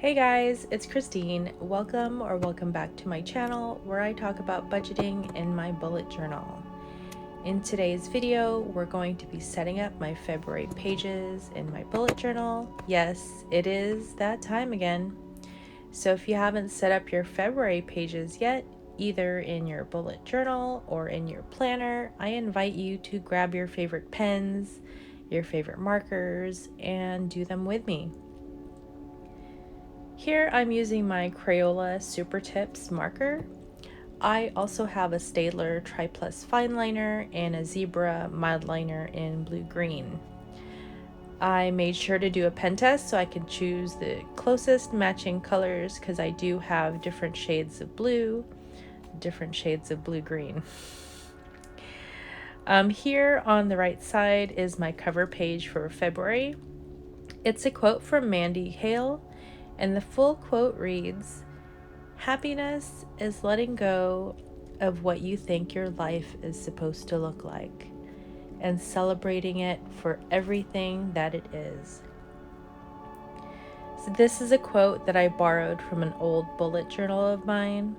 Hey guys, it's Kristine. Welcome back to my channel where I talk about budgeting in my bullet journal. In today's video, we're going to be setting up my February pages in my bullet journal. Yes, it is that time again. So if you haven't set up your February pages yet, either in your bullet journal or in your planner, I invite you to grab your favorite pens, your favorite markers, and do them with me. Here I'm using my Crayola Super Tips marker. I also have a Staedtler Tri-Plus fine liner and a Zebra mild liner in blue-green. I made sure to do a pen test so I could choose the closest matching colors because I do have different shades of blue, different shades of blue-green. Here on the right side is my cover page for February. It's a quote from Mandy Hale, and the full quote reads, "Happiness is letting go of what you think your life is supposed to look like and celebrating it for everything that it is." So this is a quote that I borrowed from an old bullet journal of mine.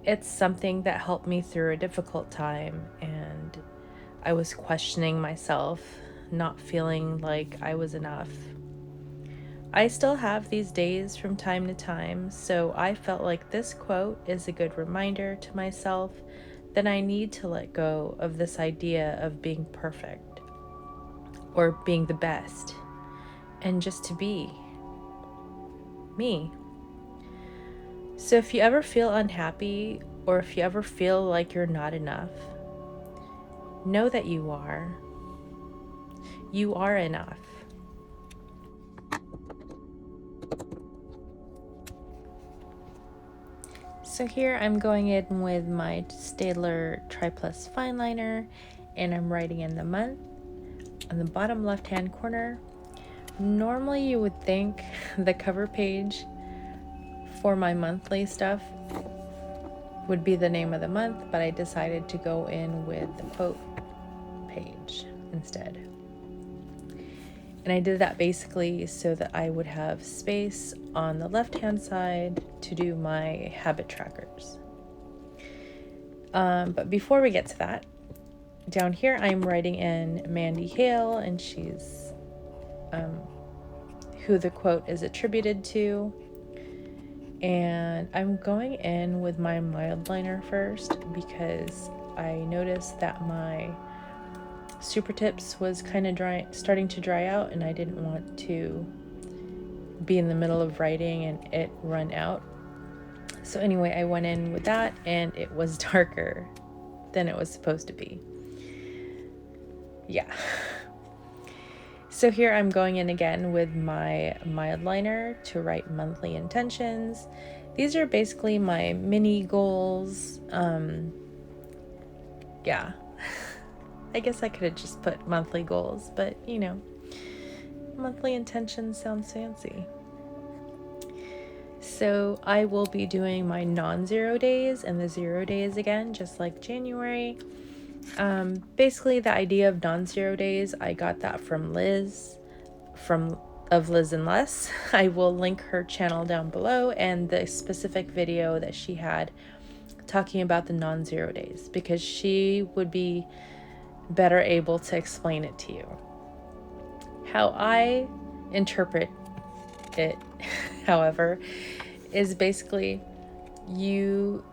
It's something that helped me through a difficult time, and I was questioning myself, not feeling like I was enough. I still have these days from time to time, so I felt like this quote is a good reminder to myself that I need to let go of this idea of being perfect or being the best and just to be me. So if you ever feel unhappy or if you ever feel like you're not enough, know that you are. You are enough. So here I'm going in with my Staedtler Tri-Plus fine liner, and I'm writing in the month on the bottom left hand corner. Normally you would think the cover page for my monthly stuff would be the name of the month, but I decided to go in with the quote page instead. And I did that basically so that I would have space on the left-hand side to do my habit trackers. But before we get to that, down here I'm writing in Mandy Hale, and she's who the quote is attributed to. And I'm going in with my mild liner first because I noticed that my Super Tips was kind of starting to dry out, and I didn't want to be in the middle of writing and it run out. So anyway, I went in with that, and it was darker than it was supposed to be. Yeah. So here I'm going in again with my mild liner to write monthly intentions. These are basically my mini goals. Yeah. I guess I could have just put monthly goals, but you know, monthly intentions sounds fancy. So I will be doing my non-zero days and the 0 days again, just like January. Basically the idea of non-zero days, I got that from Liz, of Liz and Less. I will link her channel down below and the specific video that she had talking about the non-zero days, because she would be better able to explain it to you. How I interpret it, however, is basically you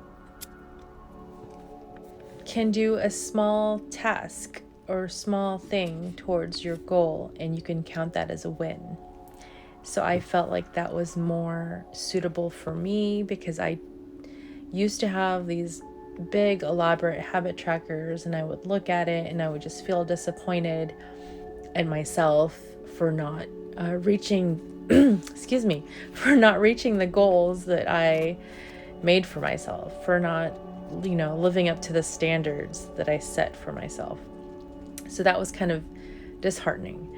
can do a small task or small thing towards your goal, and you can count that as a win. So I felt like that was more suitable for me because I used to have these big elaborate habit trackers, and I would look at it and I would just feel disappointed at myself for not reaching for not reaching the goals that I made for myself, for not living up to the standards that I set for myself. So that was kind of disheartening.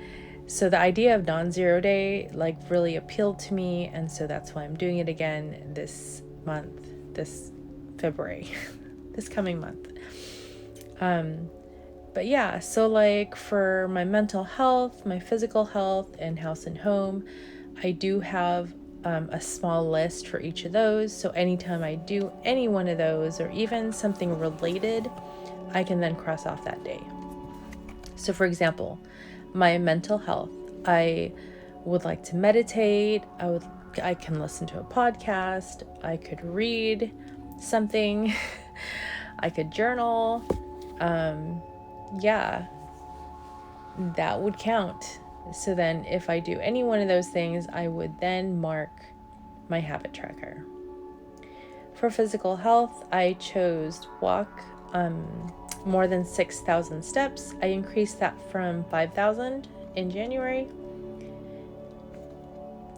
So the idea of non-zero day like really appealed to me, and so that's why I'm doing it again this month, this February, this coming month. But yeah, so like for my mental health, my physical health, and house and home, I do have a small list for each of those. So anytime I do any one of those, or even something related, I can then cross off that day. So for example, my mental health, I would like to meditate. I can listen to a podcast. I could read something. I could journal. Yeah, that would count. So then if I do any one of those things, I would then mark my habit tracker. For physical health, I chose walk more than 6,000 steps. I increased that from 5,000 in January.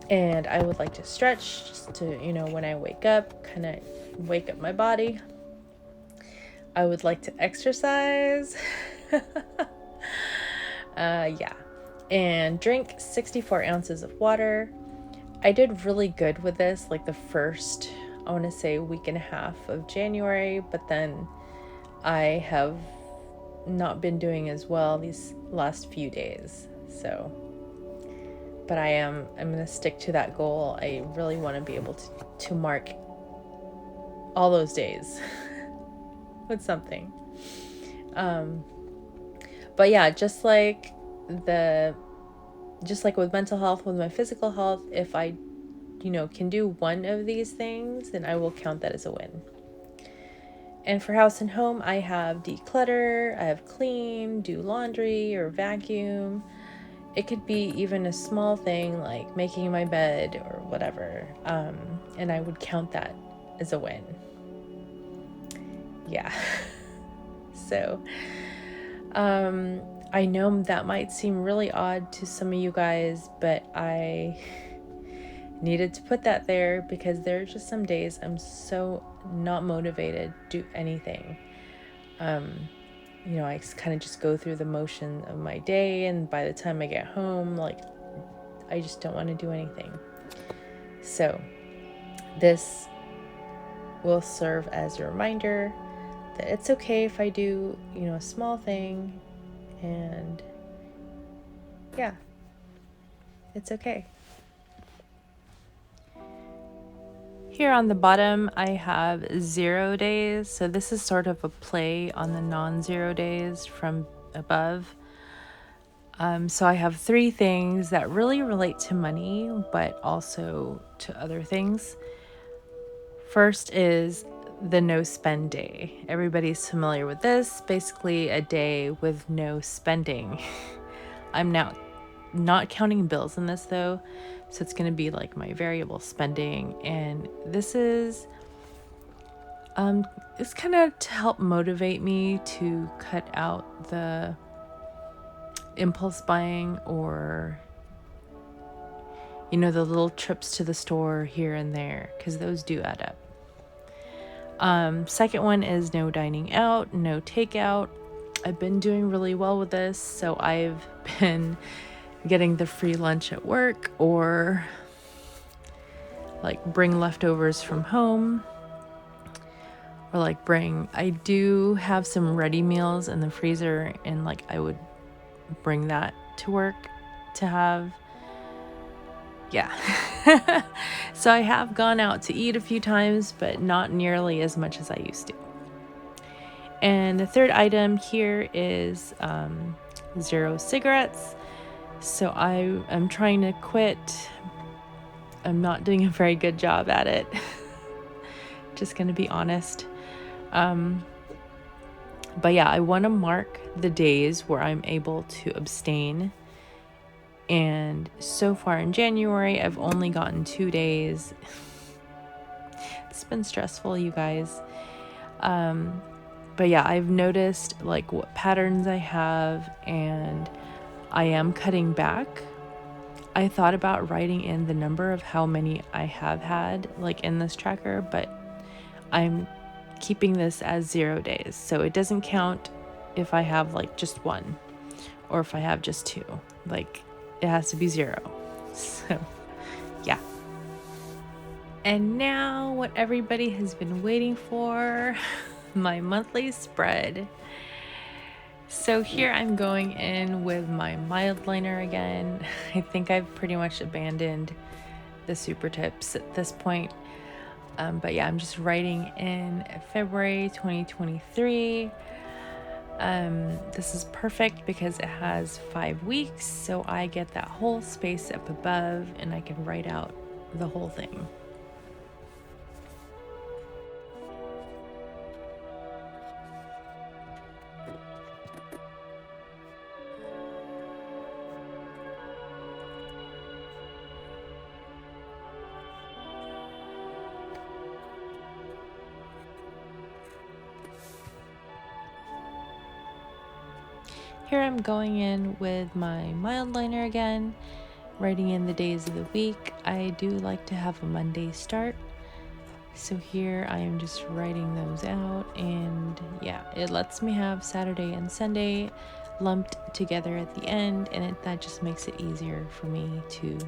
And I would like to stretch just to, when I wake up, kind of wake up my body. I would like to exercise. Yeah. And drink 64 ounces of water. I did really good with this, like the first, I want to say, week and a half of January, but then I have not been doing as well these last few days. So, but I'm going to stick to that goal. I really want to be able to mark all those days with something. But yeah, just like with mental health, with my physical health, if I, can do one of these things, then I will count that as a win. And for house and home, I have declutter, I have clean, do laundry or vacuum. It could be even a small thing like making my bed or whatever. And I would count that as a win. Yeah. So, I know that might seem really odd to some of you guys, but I needed to put that there because there are just some days I'm so not motivated to do anything. I kind of just go through the motion of my day, and by the time I get home, like, I just don't want to do anything. So this will serve as a reminder that it's okay if I do, a small thing, and yeah, it's okay. Here on the bottom, I have 0 days. So this is sort of a play on the non-zero days from above. So I have 3 things that really relate to money, but also to other things. First is the no spend day. Everybody's familiar with this. Basically a day with no spending. I'm now not counting bills in this though. So it's going to be like my variable spending. And this is, it's kind of to help motivate me to cut out the impulse buying or, the little trips to the store here and there, because those do add up. Second one is no dining out, no takeout. I've been doing really well with this. So I've been getting the free lunch at work, or like bring leftovers from home, or like I do have some ready meals in the freezer, and like I would bring that to work to have. Yeah. So I have gone out to eat a few times, but not nearly as much as I used to. And the third item here is 0 cigarettes. So I am trying to quit. I'm not doing a very good job at it. Just going to be honest. But yeah, I want to mark the days where I'm able to abstain. And so far in January, I've only gotten 2 days. It's been stressful, you guys. But yeah, I've noticed like what patterns I have, and I am cutting back. I thought about writing in the number of how many I have had like in this tracker, but I'm keeping this as 0 days. So it doesn't count if I have like just 1 or if I have just 2. Like, it has to be 0. So yeah. And now what everybody has been waiting for, my monthly spread. So here I'm going in with my mild liner again. I think I've pretty much abandoned the super tips at this point. But yeah, I'm just writing in February 2023. This is perfect because it has 5 weeks, so I get that whole space up above and I can write out the whole thing. Here I'm going in with my mild liner again, writing in the days of the week. I do like to have a Monday start. So here I am just writing those out, and yeah, it lets me have Saturday and Sunday lumped together at the end, and that just makes it easier for me to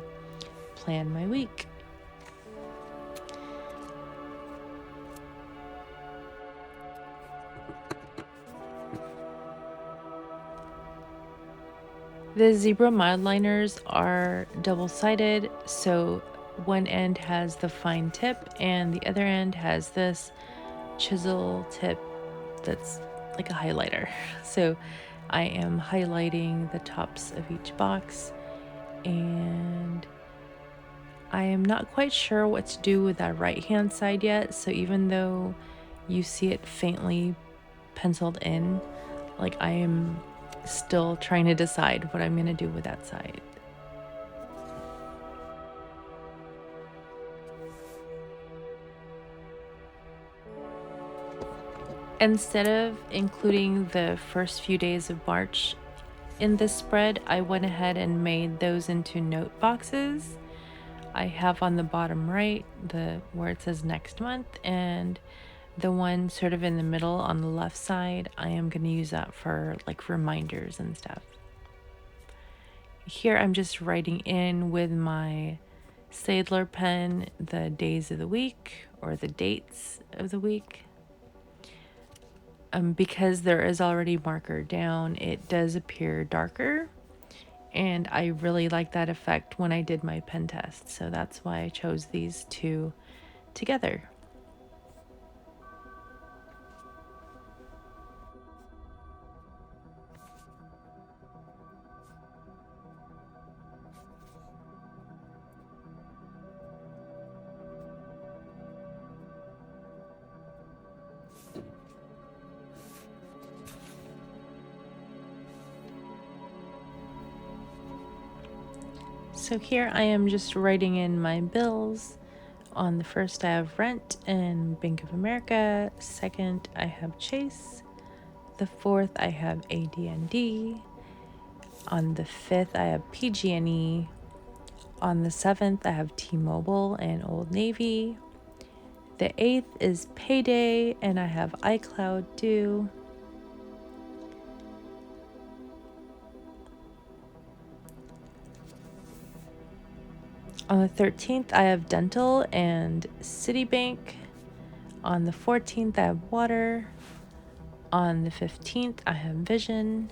plan my week. The zebra mild liners are double-sided, so one end has the fine tip and the other end has this chisel tip that's like a highlighter. So I am highlighting the tops of each box, and I am not quite sure what to do with that right hand side yet. So even though you see it faintly penciled in, like I am still trying to decide what I'm going to do with that side. Instead of including the first few days of March in this spread, I went ahead and made those into note boxes. I have on the bottom right where it says next month, and the one sort of in the middle on the left side, I am going to use that for like reminders and stuff. Here I'm just writing in with my Staedtler pen the days of the week or the dates of the week. Because there is already marker down, it does appear darker, and I really like that effect when I did my pen test, so that's why I chose these two together. So here I am just writing in my bills. On the first I have Rent and Bank of America. Second I have Chase. The fourth I have AD&D. On the fifth I have PG&E. On the 7th I have T-Mobile and Old Navy. The 8th is Payday and I have iCloud due. On the 13th, I have Dental and Citibank. On the 14th, I have Water. On the 15th, I have Vision.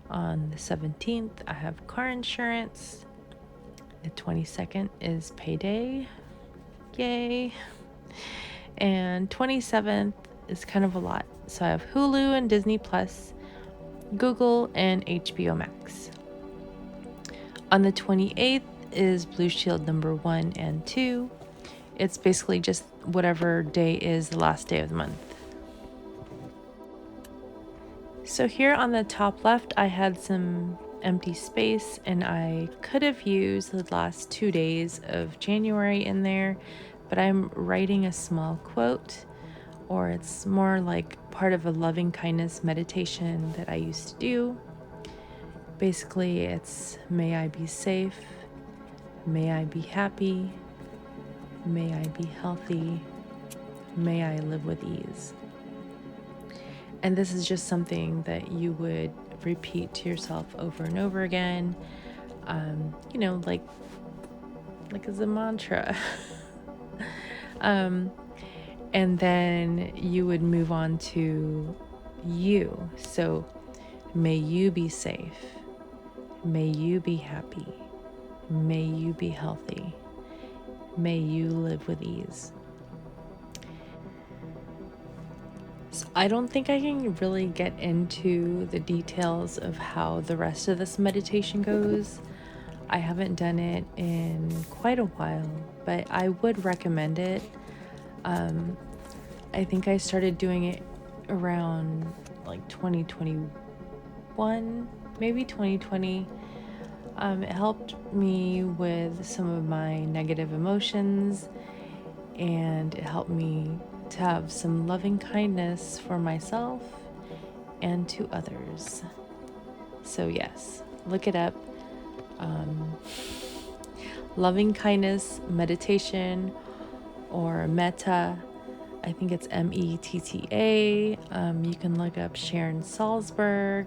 On the 17th, I have Car Insurance. The 22nd is Payday. Yay. And 27th is kind of a lot. So I have Hulu and Disney Plus, Google, and HBO Max. On the 28th, is Blue Shield number 1 and 2. It's basically just whatever day is the last day of the month. So here on the top left, I had some empty space, and I could have used the last 2 days of January in there, but I'm writing a small quote, or it's more like part of a loving kindness meditation that I used to do. Basically, it's may I be safe, may I be happy, may I be healthy, may I live with ease. And this is just something that you would repeat to yourself over and over again, like as a mantra. And then you would move on to you. So may you be safe, may you be happy, may you be healthy, May you live with ease. So I don't think I can really get into the details of how the rest of this meditation goes. I haven't done it in quite a while, but I would recommend it. I think I started doing it around like 2021, maybe 2020. It helped me with some of my negative emotions, and it helped me to have some loving kindness for myself and to others. So yes, look it up. Loving kindness meditation, or metta. I think it's METTA. You can look up Sharon Salzberg.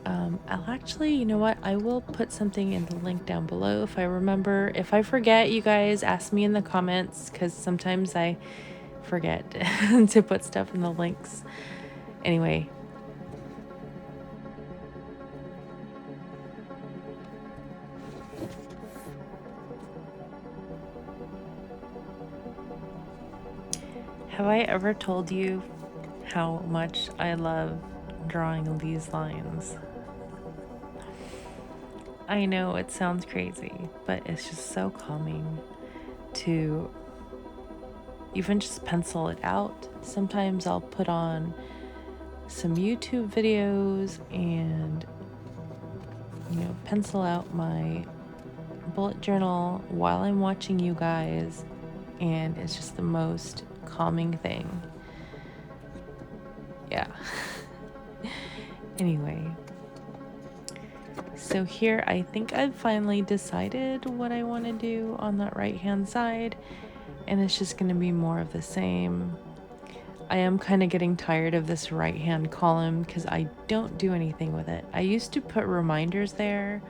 I'll actually, you know what? I will put something in the link down below if I remember. If I forget, you guys ask me in the comments, because sometimes I forget to put stuff in the links. Anyway. Have I ever told you how much I love drawing these lines? I know it sounds crazy, but it's just so calming to even just pencil it out. Sometimes I'll put on some YouTube videos and, pencil out my bullet journal while I'm watching you guys, and it's just the most calming thing. Yeah. Anyway, so here I think I've finally decided what I want to do on that right hand side, and it's just going to be more of the same. I am kind of getting tired of this right hand column because I don't do anything with it. I used to put reminders there,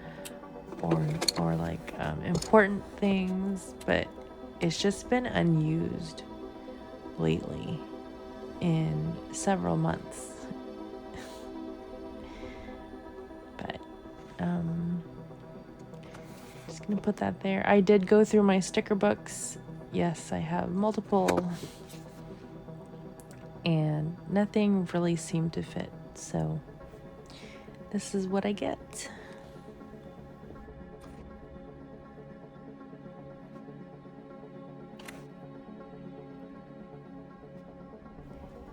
or like important things, but it's just been unused lately in several months. But just gonna put that there. I did go through my sticker books. Yes, I have multiple, and nothing really seemed to fit, so this is what I get.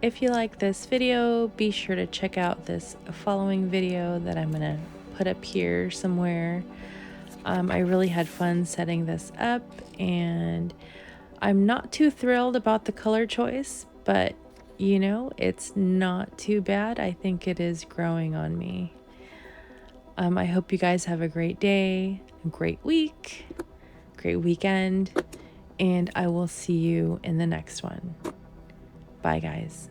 If you like this video, be sure to check out this following video that I'm gonna put up here somewhere. I really had fun setting this up, and I'm not too thrilled about the color choice, but it's not too bad. I think it is growing on me. I hope you guys have a great day, a great week, great weekend, and I will see you in the next one. Bye, guys.